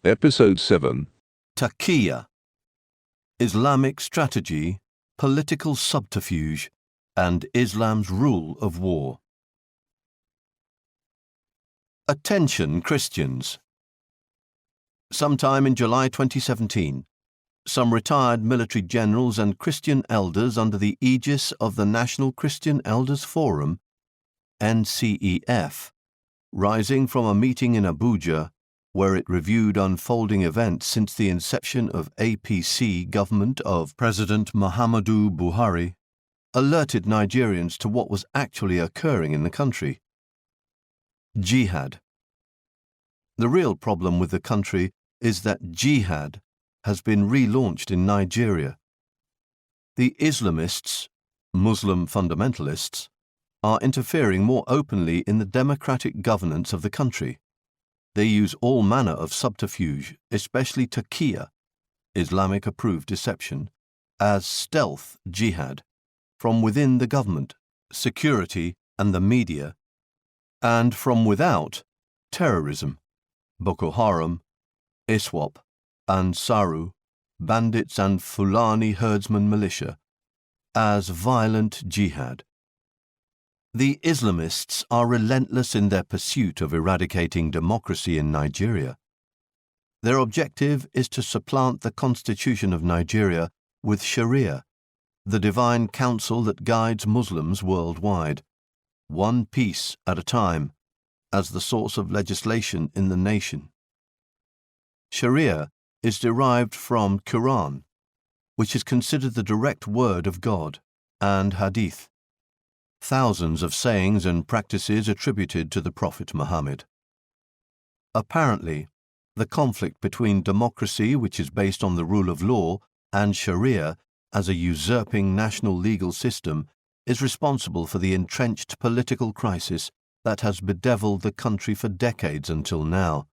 Episode 7. Taqiyya, Islamic strategy, political subterfuge, and Islam's rule of war. Attention, Christians! Sometime in July 2017, some retired military generals and Christian elders under the aegis of the National Christian Elders Forum, NCEF, rising from a meeting in Abuja, where it reviewed unfolding events since the inception of APC government of President Muhammadu Buhari, alerted Nigerians to what was actually occurring in the country. Jihad. The real problem with the country is that jihad has been relaunched in Nigeria. The Islamists, Muslim fundamentalists, are interfering more openly in the democratic governance of the country. They use all manner of subterfuge, especially taqiyya, Islamic-approved deception, as stealth jihad, from within the government, security, and the media, and from without, terrorism, Boko Haram, ISWAP, Ansaru, bandits and Fulani herdsman militia, as violent jihad. The Islamists are relentless in their pursuit of eradicating democracy in Nigeria. Their objective is to supplant the Constitution of Nigeria with Sharia, the divine council that guides Muslims worldwide, one piece at a time, as the source of legislation in the nation. Sharia is derived from Quran, which is considered the direct word of God, and Hadith, thousands of sayings and practices attributed to the Prophet Muhammad. Apparently, the conflict between democracy, which is based on the rule of law, and Sharia as a usurping national legal system is responsible for the entrenched political crisis that has bedeviled the country for decades until now.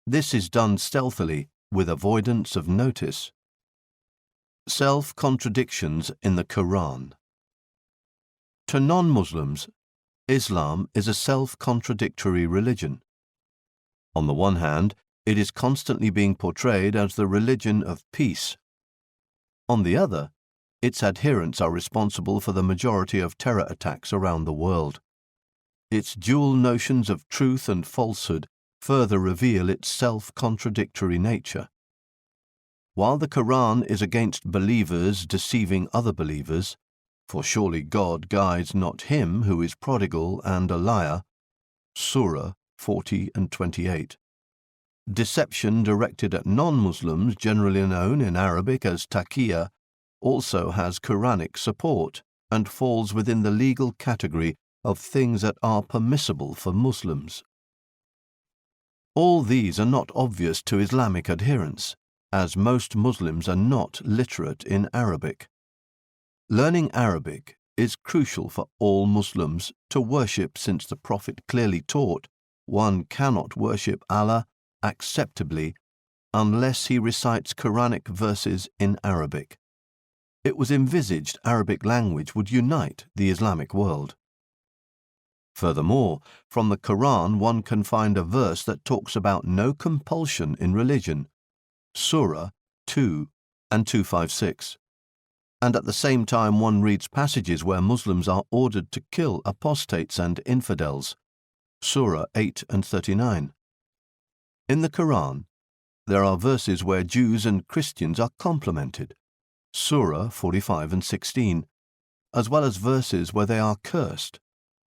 This is done stealthily, with avoidance of notice. Self-contradictions in the Quran. To non-Muslims, Islam is a self-contradictory religion. On the one hand, it is constantly being portrayed as the religion of peace. On the other, its adherents are responsible for the majority of terror attacks around the world. Its dual notions of truth and falsehood further reveal its self-contradictory nature. While the Quran is against believers deceiving other believers, for surely God guides not him who is prodigal and a liar, Surah 40 and 28. Deception directed at non-Muslims, generally known in Arabic as taqiyya, also has Quranic support and falls within the legal category of things that are permissible for Muslims. All these are not obvious to Islamic adherents, as most Muslims are not literate in Arabic. Learning Arabic is crucial for all Muslims to worship, since the Prophet clearly taught one cannot worship Allah acceptably unless he recites Quranic verses in Arabic. It was envisaged Arabic language would unite the Islamic world. Furthermore, from the Quran one can find a verse that talks about no compulsion in religion, Surah 2 and 256. And at the same time one reads passages where Muslims are ordered to kill apostates and infidels, Surah 8 and 39. In the Quran, there are verses where Jews and Christians are complimented, Surah 45 and 16, as well as verses where they are cursed,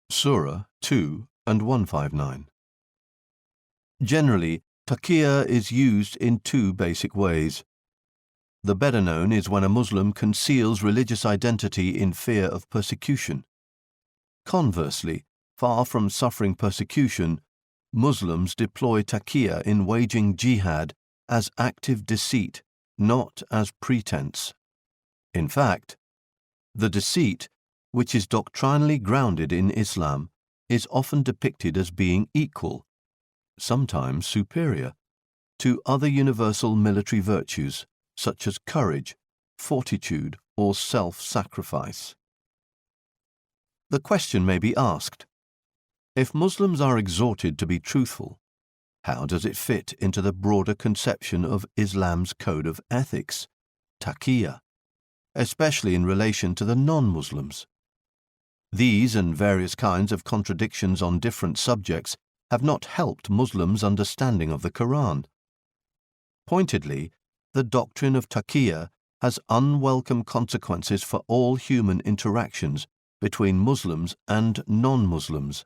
Surah 2 and 159. Generally, taqiyya is used in two basic ways. The better known is when a Muslim conceals religious identity in fear of persecution. Conversely, far from suffering persecution, Muslims deploy taqiyya in waging jihad as active deceit, not as pretense. In fact, the deceit, which is doctrinally grounded in Islam, is often depicted as being equal, sometimes superior, to other universal military virtues, such as courage, fortitude, or self-sacrifice. The question may be asked: if Muslims are exhorted to be truthful, How does it fit into the broader conception of Islam's code of ethics, taqiyya, especially in relation to the non-Muslims? These and various kinds of contradictions on different subjects have not helped Muslims' understanding of the Quran. Pointedly, the doctrine of taqiyya has unwelcome consequences for all human interactions between Muslims and non-Muslims.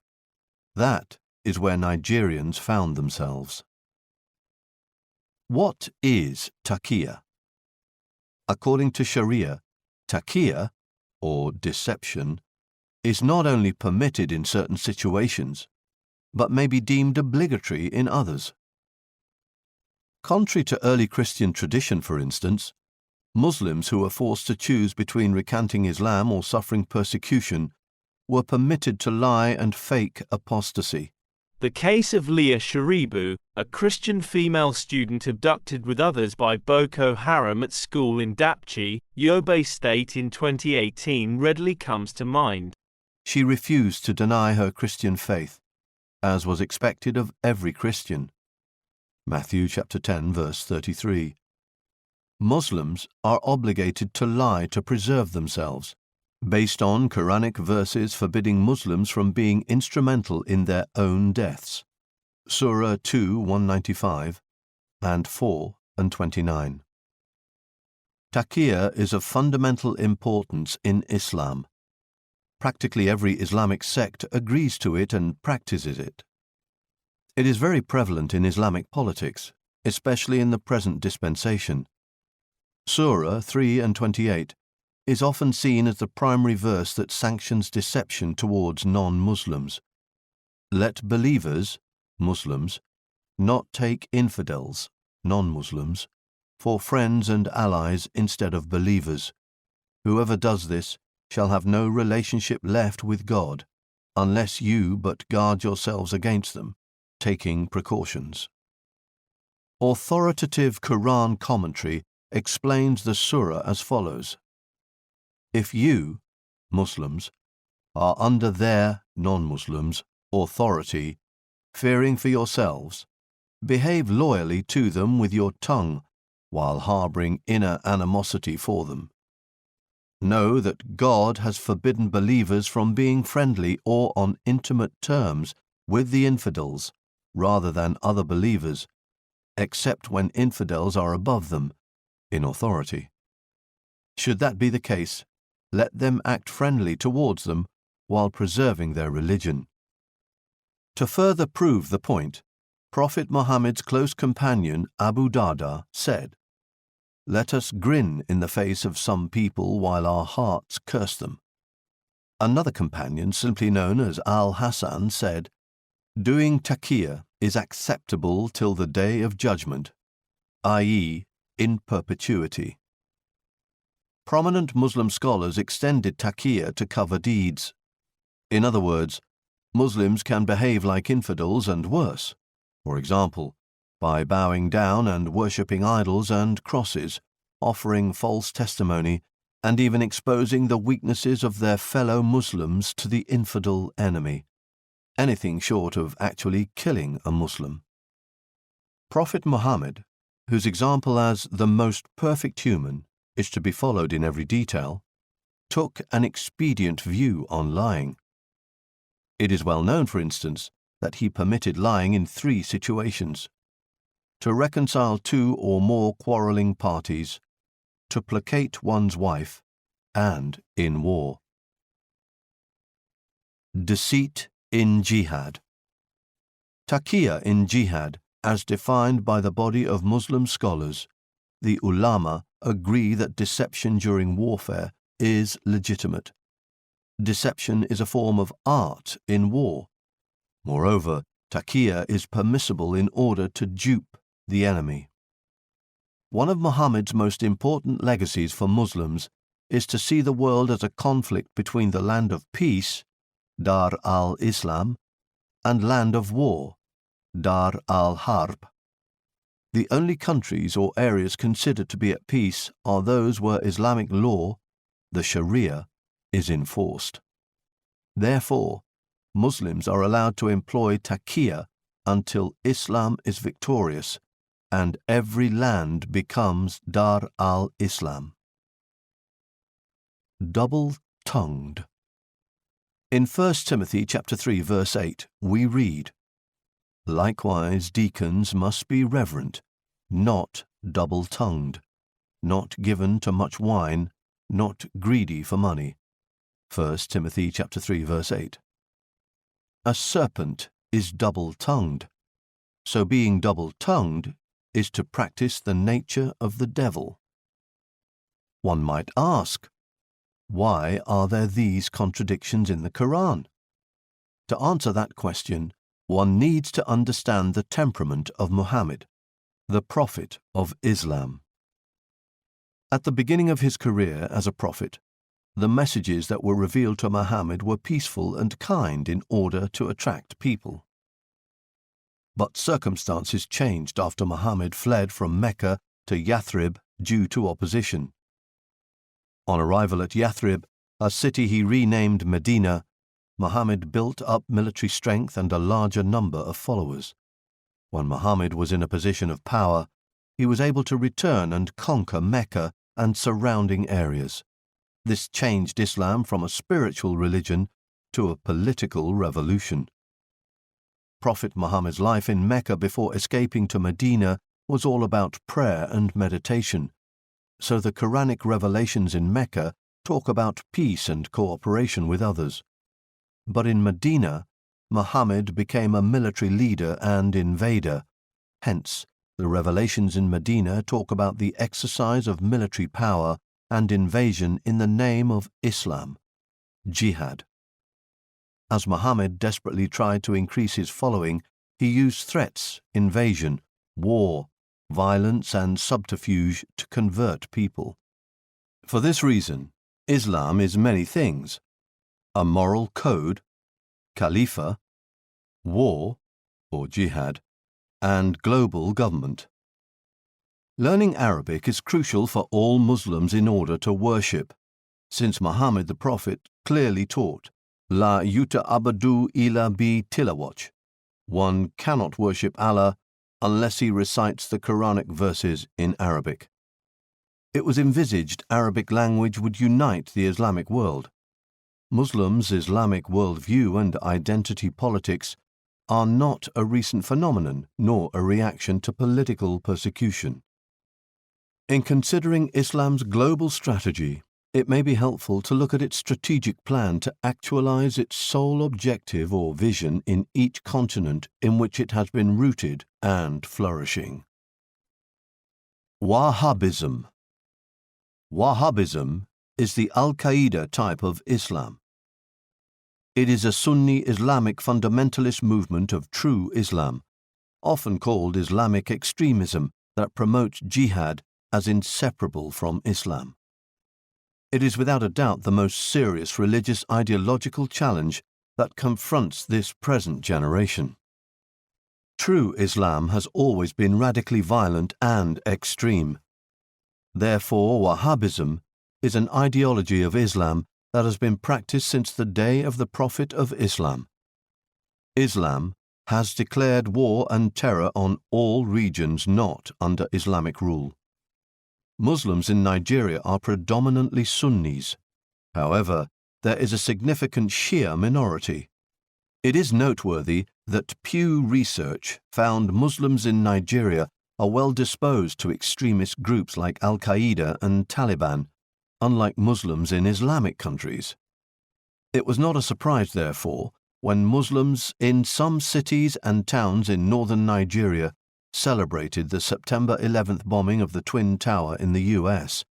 That is where Nigerians found themselves. What is taqiyya? According to Sharia, taqiyya, or deception, is not only permitted in certain situations, but may be deemed obligatory in others. Contrary to early Christian tradition, for instance, Muslims who were forced to choose between recanting Islam or suffering persecution were permitted to lie and fake apostasy. The case of Leah Sharibu, a Christian female student abducted with others by Boko Haram at school in Dapchi, Yobe State in 2018 readily comes to mind. She refused to deny her Christian faith, as was expected of every Christian. Matthew chapter 10, verse 33. Muslims are obligated to lie to preserve themselves, based on Quranic verses forbidding Muslims from being instrumental in their own deaths. Surah 2, 195 and 4 and 29. Taqiyya is of fundamental importance in Islam. Practically every Islamic sect agrees to it and practices it. It is very prevalent in Islamic politics, especially in the present dispensation. Surah 3 and 28 is often seen as the primary verse that sanctions deception towards non-Muslims. Let believers, Muslims, not take infidels, non-Muslims, for friends and allies instead of believers. Whoever does this shall have no relationship left with God, unless you but guard yourselves against them, taking precautions. Authoritative Quran commentary explains the surah as follows. If you, Muslims, are under their, non-Muslims, authority, fearing for yourselves, behave loyally to them with your tongue, while harboring inner animosity for them. Know that God has forbidden believers from being friendly or on intimate terms with the infidels, rather than other believers, except when infidels are above them in authority. Should that be the case, let them act friendly towards them while preserving their religion. To further prove the point, Prophet Muhammad's close companion Abu Darda said, "Let us grin in the face of some people while our hearts curse them." Another companion, simply known as Al-Hasan, said, "Doing taqiyya is acceptable till the day of judgment, i.e., in perpetuity." Prominent Muslim scholars extended taqiyya to cover deeds. In other words, Muslims can behave like infidels and worse, for example, by bowing down and worshipping idols and crosses, offering false testimony, and even exposing the weaknesses of their fellow Muslims to the infidel enemy, anything short of actually killing a Muslim. Prophet Muhammad, whose example as the most perfect human is to be followed in every detail, took an expedient view on lying. It is well known, for instance, that he permitted lying in 3 situations: to reconcile 2 or more quarreling parties, to placate one's wife, and in war. Deceit in jihad. Taqiyya in jihad, as defined by the body of Muslim scholars, the ulama, agree that deception during warfare is legitimate. Deception is a form of art in war. Moreover, taqiyya is permissible in order to dupe the enemy. One of Muhammad's most important legacies for Muslims is to see the world as a conflict between the land of peace, Dar al-Islam, and land of war, Dar al-Harb. The only countries or areas considered to be at peace are those where Islamic law, the Sharia, is enforced. Therefore, Muslims are allowed to employ taqiyya until Islam is victorious and every land becomes Dar al-Islam. Double-tongued. In 1 Timothy chapter 3 verse 8 we read, "Likewise deacons must be reverent, not double-tongued, not given to much wine, not greedy for money." 1 Timothy chapter 3 verse 8. A serpent is double-tongued, so being double-tongued is to practice the nature of the devil. One might ask, why are there these contradictions in the Quran? To answer that question, one needs to understand the temperament of Muhammad, the prophet of Islam. At the beginning of his career as a prophet, the messages that were revealed to Muhammad were peaceful and kind in order to attract people. But circumstances changed after Muhammad fled from Mecca to Yathrib due to opposition. On arrival at Yathrib, a city he renamed Medina, Muhammad built up military strength and a larger number of followers. When Muhammad was in a position of power, he was able to return and conquer Mecca and surrounding areas. This changed Islam from a spiritual religion to a political revolution. Prophet Muhammad's life in Mecca before escaping to Medina was all about prayer and meditation, so the Quranic revelations in Mecca talk about peace and cooperation with others. But in Medina, Muhammad became a military leader and invader. Hence, the revelations in Medina talk about the exercise of military power and invasion in the name of Islam, jihad. As Muhammad desperately tried to increase his following, he used threats, invasion, war, violence and subterfuge to convert people. For this reason, Islam is many things: a moral code, Khalifa, war, or jihad, and global government. Learning Arabic is crucial for all Muslims in order to worship, since Muhammad the Prophet clearly taught, La yuta'abadu illa bi tilawach. One cannot worship Allah unless he recites the Quranic verses in Arabic. It was envisaged Arabic language would unite the Islamic world. Muslims' Islamic worldview and identity politics are not a recent phenomenon nor a reaction to political persecution. In considering Islam's global strategy, it may be helpful to look at its strategic plan to actualize its sole objective or vision in each continent in which it has been rooted and flourishing. Wahhabism. Wahhabism is the Al-Qaeda type of Islam. It is a Sunni Islamic fundamentalist movement of true Islam, often called Islamic extremism, that promotes jihad as inseparable from Islam. It is without a doubt the most serious religious ideological challenge that confronts this present generation. True Islam has always been radically violent and extreme. Therefore, Wahhabism is an ideology of Islam that has been practiced since the day of the Prophet of Islam. Islam has declared war and terror on all regions not under Islamic rule. Muslims in Nigeria are predominantly Sunnis. However, there is a significant Shia minority. It is noteworthy that Pew Research found Muslims in Nigeria are well disposed to extremist groups like Al-Qaeda and Taliban, unlike Muslims in Islamic countries. It was not a surprise, therefore, when Muslims in some cities and towns in northern Nigeria celebrated the September 11th bombing of the Twin Tower in the US,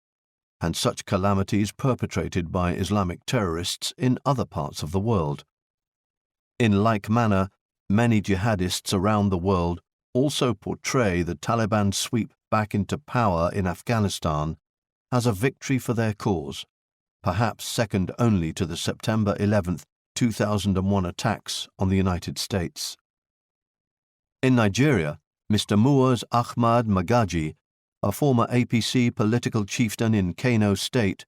and such calamities perpetrated by Islamic terrorists in other parts of the world. In like manner, many jihadists around the world also portray the Taliban sweep back into power in Afghanistan as a victory for their cause, perhaps second only to the September 11th, 2001 attacks on the United States. In Nigeria, Mr. Muaz Ahmad Magaji, a former APC political chieftain in Kano State,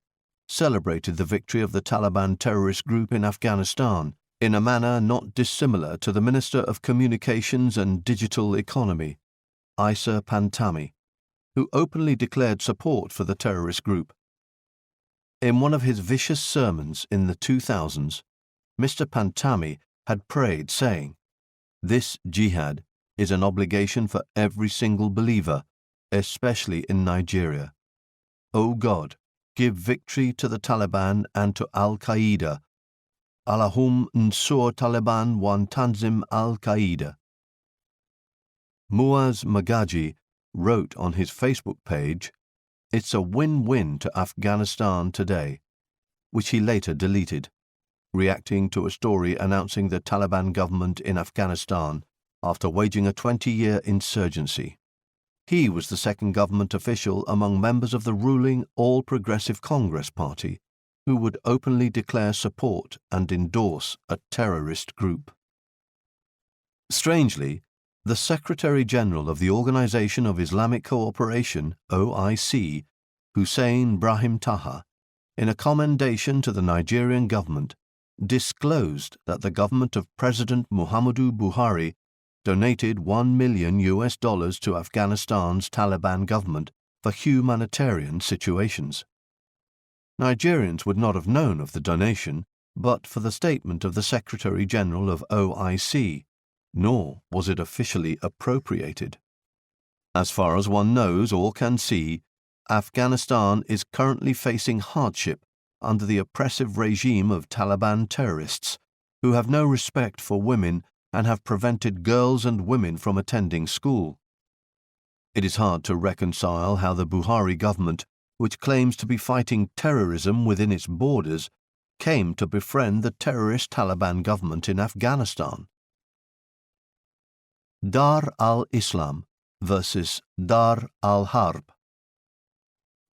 celebrated the victory of the Taliban terrorist group in Afghanistan in a manner not dissimilar to the Minister of Communications and Digital Economy, Isa Pantami, who openly declared support for the terrorist group. In one of his vicious sermons in the 2000s, Mr. Pantami had prayed, saying, "This jihad is an obligation for every single believer, especially in Nigeria. O God, give victory to the Taliban and to Al-Qaeda. Allahum nsur Taliban wan tanzim Al-Qaeda." Muaz Magaji wrote on his Facebook page, "It's a win-win to Afghanistan today," which he later deleted, reacting to a story announcing the Taliban government in Afghanistan after waging a 20-year insurgency. He was the second government official among members of the ruling All Progressive Congress Party who would openly declare support and endorse a terrorist group. Strangely, the Secretary-General of the Organization of Islamic Cooperation, OIC, Hussein Brahim Taha, in a commendation to the Nigerian government, disclosed that the government of President Muhammadu Buhari donated $1 million to Afghanistan's Taliban government for humanitarian situations. Nigerians would not have known of the donation but for the statement of the Secretary-General of OIC, nor was it officially appropriated. As far as one knows or can see, Afghanistan is currently facing hardship under the oppressive regime of Taliban terrorists who have no respect for women and have prevented girls and women from attending school. It is hard to reconcile how the Buhari government, which claims to be fighting terrorism within its borders, came to befriend the terrorist Taliban government in Afghanistan. Dar al-Islam versus Dar al-Harb.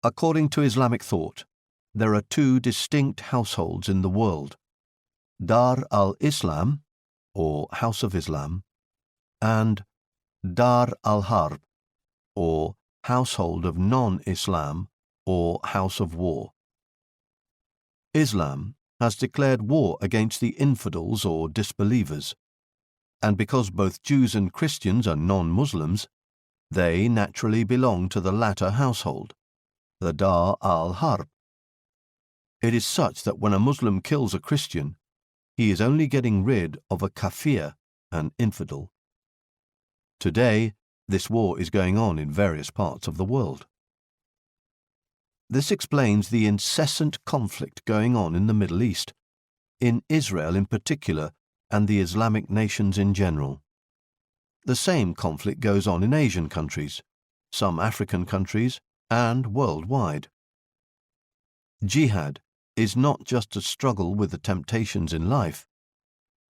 According to Islamic thought, there are two distinct households in the world: Dar al-Islam, or House of Islam, and Dar al-Harb, or Household of Non-Islam, or House of War. Islam has declared war against the infidels or disbelievers, and because both Jews and Christians are non-Muslims, they naturally belong to the latter household, the Dar al-Harb. It is such that when a Muslim kills a Christian, he is only getting rid of a kafir, an infidel. Today, this war is going on in various parts of the world. This explains the incessant conflict going on in the Middle East, in Israel in particular, and the Islamic nations in general. The same conflict goes on in Asian countries, some African countries, and worldwide. Jihad is not just a struggle with the temptations in life,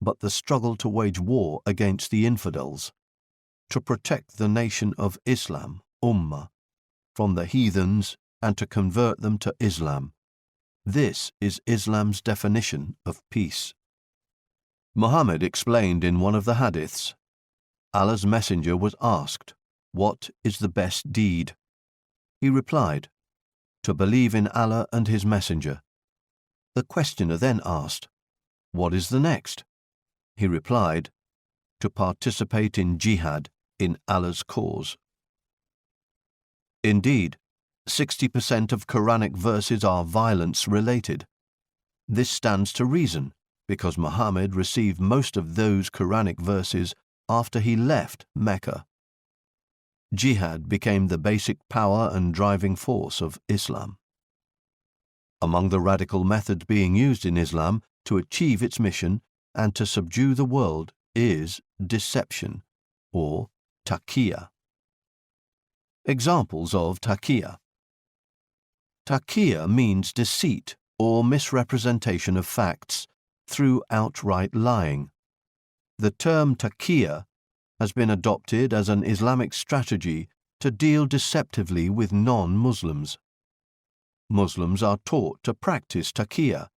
but the struggle to wage war against the infidels, to protect the nation of Islam, Ummah, from the heathens and to convert them to Islam. This is Islam's definition of peace. Muhammad explained in one of the hadiths, Allah's messenger was asked, "What is the best deed?" He replied, "To believe in Allah and His messenger." The questioner then asked, "What is the next?" He replied, "To participate in jihad in Allah's cause." Indeed, 60% of Quranic verses are violence-related. This stands to reason, because Muhammad received most of those Quranic verses after he left Mecca. Jihad became the basic power and driving force of Islam. Among the radical methods being used in Islam to achieve its mission and to subdue the world is deception, or taqiyya. Examples of taqiyya. Taqiyya means deceit or misrepresentation of facts through outright lying. The term taqiyya has been adopted as an Islamic strategy to deal deceptively with non-Muslims. Muslims are taught to practice taqiyya,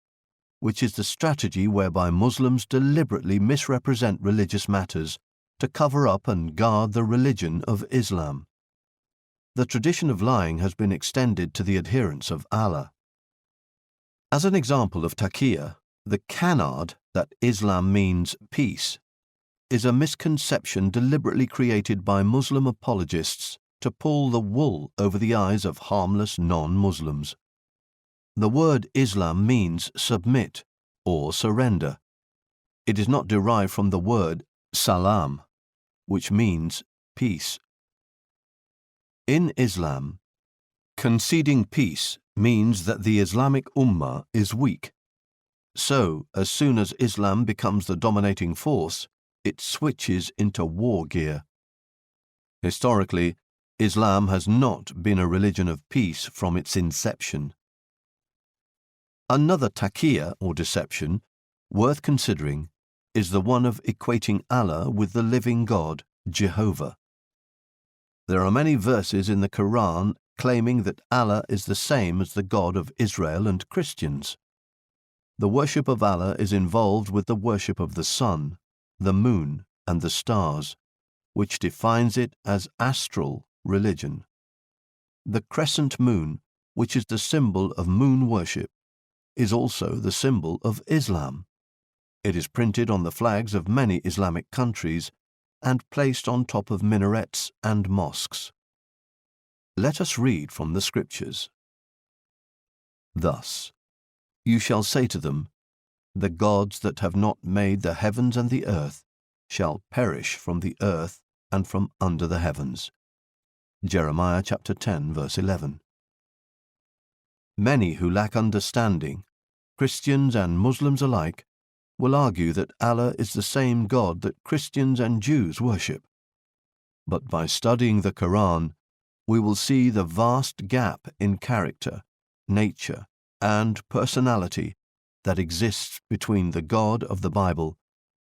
which is the strategy whereby Muslims deliberately misrepresent religious matters to cover up and guard the religion of Islam. The tradition of lying has been extended to the adherents of Allah. As an example of taqiyya, the canard that Islam means peace is a misconception deliberately created by Muslim apologists to pull the wool over the eyes of harmless non-Muslims. The word Islam means submit or surrender. It is not derived from the word salam, which means peace. In Islam, conceding peace means that the Islamic Ummah is weak. So, as soon as Islam becomes the dominating force, it switches into war gear. Historically, Islam has not been a religion of peace from its inception. Another taqiyya or deception worth considering is the one of equating Allah with the living God, Jehovah. There are many verses in the Quran claiming that Allah is the same as the God of Israel and Christians. The worship of Allah is involved with the worship of the sun, the moon, and the stars, which defines it as astral religion. The crescent moon, which is the symbol of moon worship, is also the symbol of Islam. It is printed on the flags of many Islamic countries and placed on top of minarets and mosques. Let us read from the scriptures. Thus, you shall say to them, the gods that have not made the heavens and the earth shall perish from the earth and from under the heavens. Jeremiah chapter 10, verse 11. Many who lack understanding, Christians and Muslims alike, will argue that Allah is the same God that Christians and Jews worship. But by studying the Quran, we will see the vast gap in character, nature, and personality that exists between the God of the Bible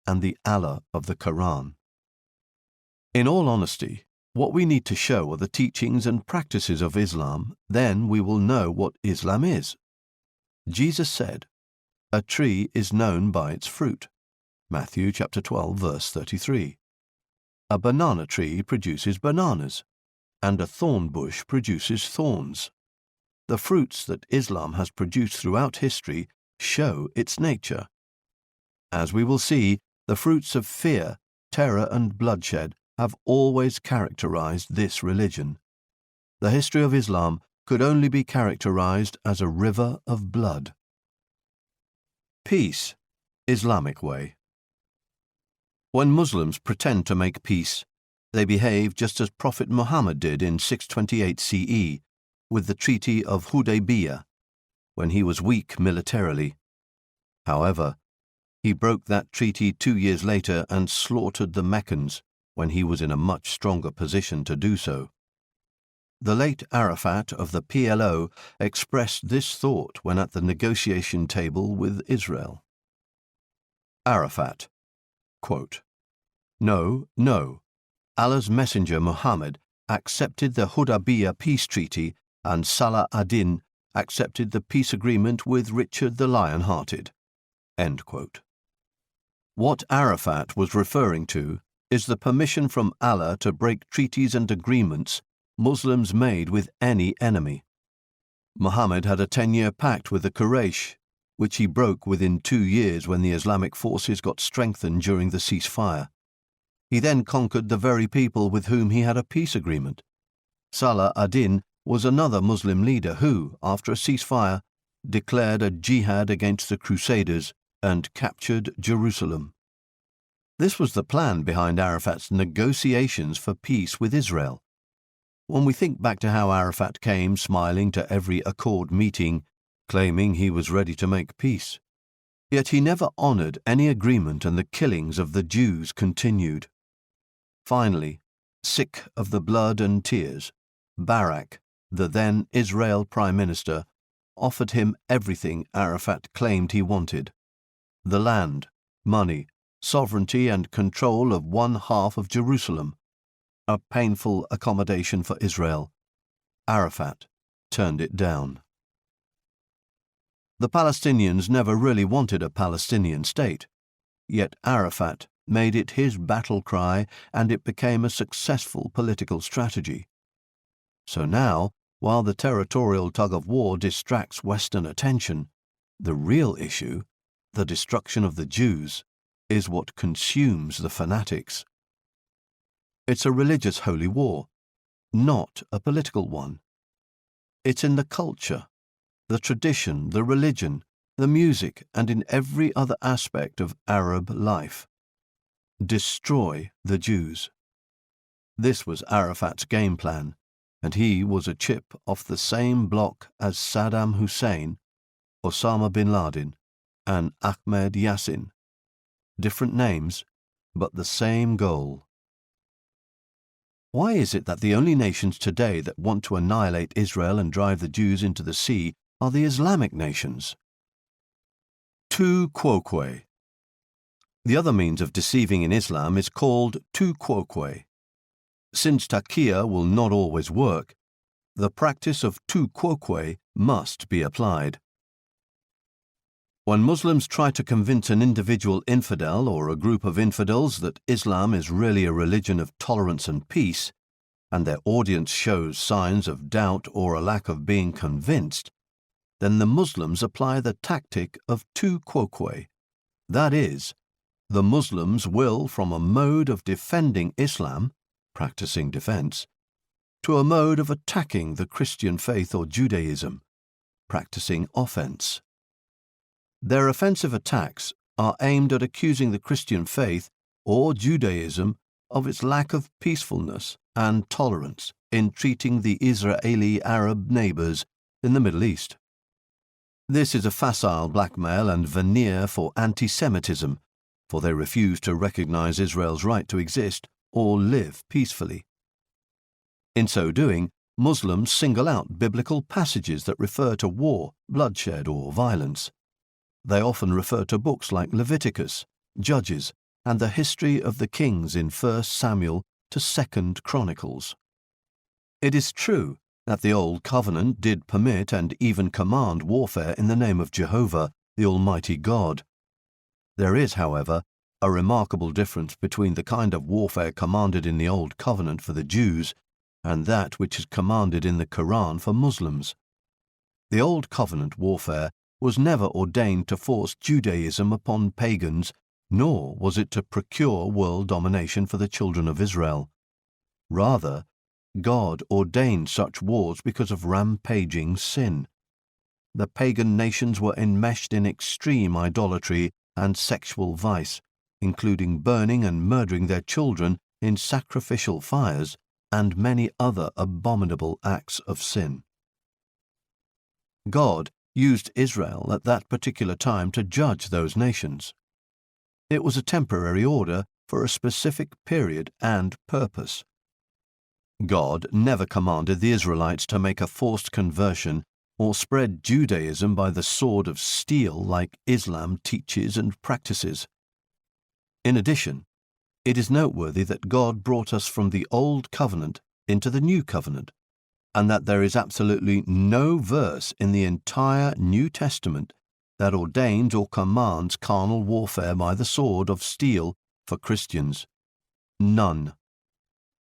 and the Allah of the Quran. In all honesty, what we need to show are the teachings and practices of Islam, then we will know what Islam is. Jesus said, "A tree is known by its fruit." Matthew chapter 12, verse 33. A banana tree produces bananas, and a thorn bush produces thorns. The fruits that Islam has produced throughout history show its nature. As we will see, the fruits of fear, terror, and bloodshed have always characterized this religion. The history of Islam could only be characterized as a river of blood. Peace, Islamic way. When Muslims pretend to make peace, they behave just as Prophet Muhammad did in 628 CE with the Treaty of Hudaybiyah, when he was weak militarily. However, he broke that treaty 2 years later and slaughtered the Meccans when he was in a much stronger position to do so. The late Arafat of the PLO expressed this thought when at the negotiation table with Israel. Arafat, quote, No, Allah's Messenger Muhammad accepted the Hudaybiyah peace treaty and Salah ad-Din accepted the peace agreement with Richard the Lion-Hearted. End quote. What Arafat was referring to is the permission from Allah to break treaties and agreements Muslims made with any enemy. Muhammad had a 10-year pact with the Quraysh, which he broke within 2 years when the Islamic forces got strengthened during the ceasefire. He then conquered the very people with whom he had a peace agreement. Salah ad-Din was another Muslim leader who, after a ceasefire, declared a jihad against the Crusaders and captured Jerusalem. This was the plan behind Arafat's negotiations for peace with Israel. When we think back to how Arafat came smiling to every accord meeting, claiming he was ready to make peace, yet he never honored any agreement and the killings of the Jews continued. Finally, sick of the blood and tears, Barak, the then Israel Prime Minister, offered him everything Arafat claimed he wanted: the land, money, sovereignty and control of 1/2 of Jerusalem, a painful accommodation for Israel. Arafat turned it down. The Palestinians never really wanted a Palestinian state, yet Arafat made it his battle cry and it became a successful political strategy. So now, while the territorial tug-of-war distracts Western attention, the real issue the destruction of the Jews, is what consumes the fanatics. It's a religious holy war, not a political one. It's in the culture, the tradition, the religion, the music, and in every other aspect of Arab life. Destroy the Jews. This was Arafat's game plan, and he was a chip off the same block as Saddam Hussein, Osama bin Laden, and Ahmed Yassin. Different names, but the same goal. Why is it that the only nations today that want to annihilate Israel and drive the Jews into the sea are the Islamic nations? Tu quoque. The other means of deceiving in Islam is called tu quoque. Since taqiyya will not always work, the practice of tu quoque must be applied. When Muslims try to convince an individual infidel or a group of infidels that Islam is really a religion of tolerance and peace, and their audience shows signs of doubt or a lack of being convinced, then the Muslims apply the tactic of tu quoque. That is, the Muslims will from a mode of defending Islam, practicing defense, to a mode of attacking the Christian faith or Judaism, practicing offense. Their offensive attacks are aimed at accusing the Christian faith or Judaism of its lack of peacefulness and tolerance in treating the Israeli Arab neighbors in the Middle East. This is a facile blackmail and veneer for anti-Semitism, for they refuse to recognize Israel's right to exist or live peacefully. In so doing, Muslims single out biblical passages that refer to war, bloodshed, or violence. They often refer to books like Leviticus, Judges, and the history of the kings in 1 Samuel to 2 Chronicles. It is true that the Old Covenant did permit and even command warfare in the name of Jehovah, the Almighty God. There is, however, a remarkable difference between the kind of warfare commanded in the Old Covenant for the Jews and that which is commanded in the Quran for Muslims. The Old Covenant warfare was never ordained to force Judaism upon pagans, nor was it to procure world domination for the children of Israel. Rather, God ordained such wars because of rampaging sin. The pagan nations were enmeshed in extreme idolatry and sexual vice, including burning and murdering their children in sacrificial fires and many other abominable acts of sin. God used Israel at that particular time to judge those nations. It was a temporary order for a specific period and purpose. God never commanded the Israelites to make a forced conversion or spread Judaism by the sword of steel like Islam teaches and practices. In addition, it is noteworthy that God brought us from the Old Covenant into the New Covenant, and that there is absolutely no verse in the entire New Testament that ordains or commands carnal warfare by the sword of steel for Christians. None.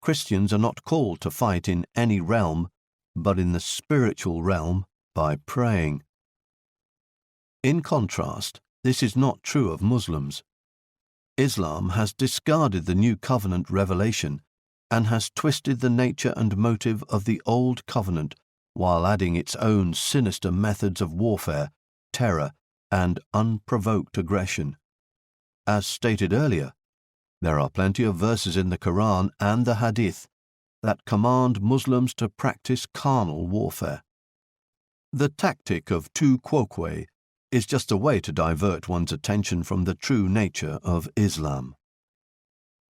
Christians are not called to fight in any realm, but in the spiritual realm by praying. In contrast, this is not true of Muslims. Islam has discarded the New Covenant revelation and has twisted the nature and motive of the Old Covenant while adding its own sinister methods of warfare, terror, and unprovoked aggression. As stated earlier, there are plenty of verses in the Quran and the Hadith that command Muslims to practice carnal warfare. The tactic of tu quoque is just a way to divert one's attention from the true nature of Islam.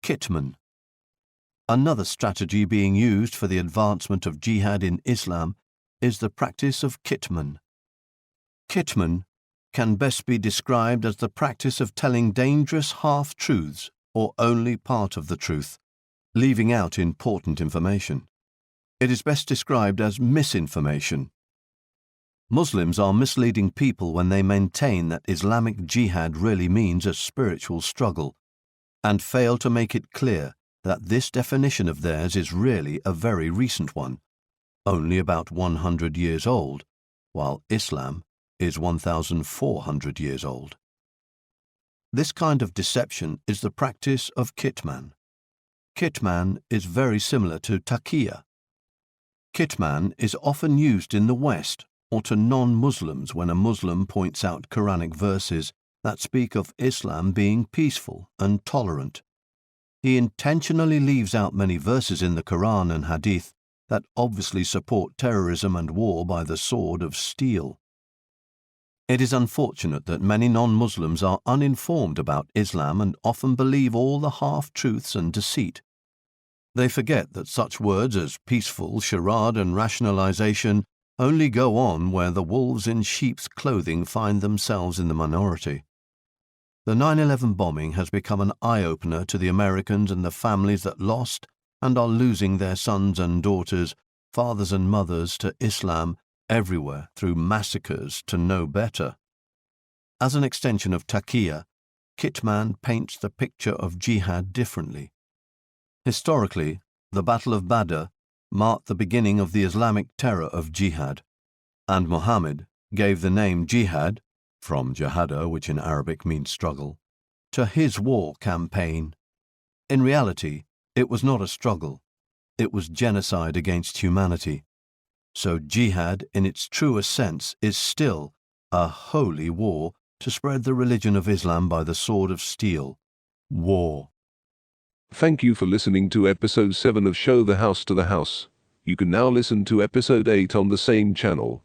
Kitman. Another strategy being used for the advancement of jihad in Islam is the practice of kitman. Kitman can best be described as the practice of telling dangerous half-truths or only part of the truth, leaving out important information. It is best described as misinformation. Muslims are misleading people when they maintain that Islamic jihad really means a spiritual struggle, and fail to make it clear that this definition of theirs is really a very recent one, only about 100 years old, while Islam is 1,400 years old. This kind of deception is the practice of kitman. Kitman is very similar to taqiyya. Kitman is often used in the West or to non-Muslims when a Muslim points out Quranic verses that speak of Islam being peaceful and tolerant. He intentionally leaves out many verses in the Quran and Hadith that obviously support terrorism and war by the sword of steel. It is unfortunate that many non-Muslims are uninformed about Islam and often believe all the half-truths and deceit. They forget that such words as peaceful, charade and rationalization only go on where the wolves in sheep's clothing find themselves in the minority. The 9/11 bombing has become an eye-opener to the Americans and the families that lost and are losing their sons and daughters, fathers and mothers to Islam everywhere through massacres to know better. As an extension of taqiyya, kitman paints the picture of jihad differently. Historically, the Battle of Badr marked the beginning of the Islamic terror of jihad, and Muhammad gave the name jihad, from jahada, which in Arabic means struggle, to his war campaign. In reality, it was not a struggle, it was genocide against humanity. So jihad, in its truest sense, is still a holy war to spread the religion of Islam by the sword of steel. War. Thank you for listening to episode 7 of Show the House to the House. You can now listen to episode 8 on the same channel.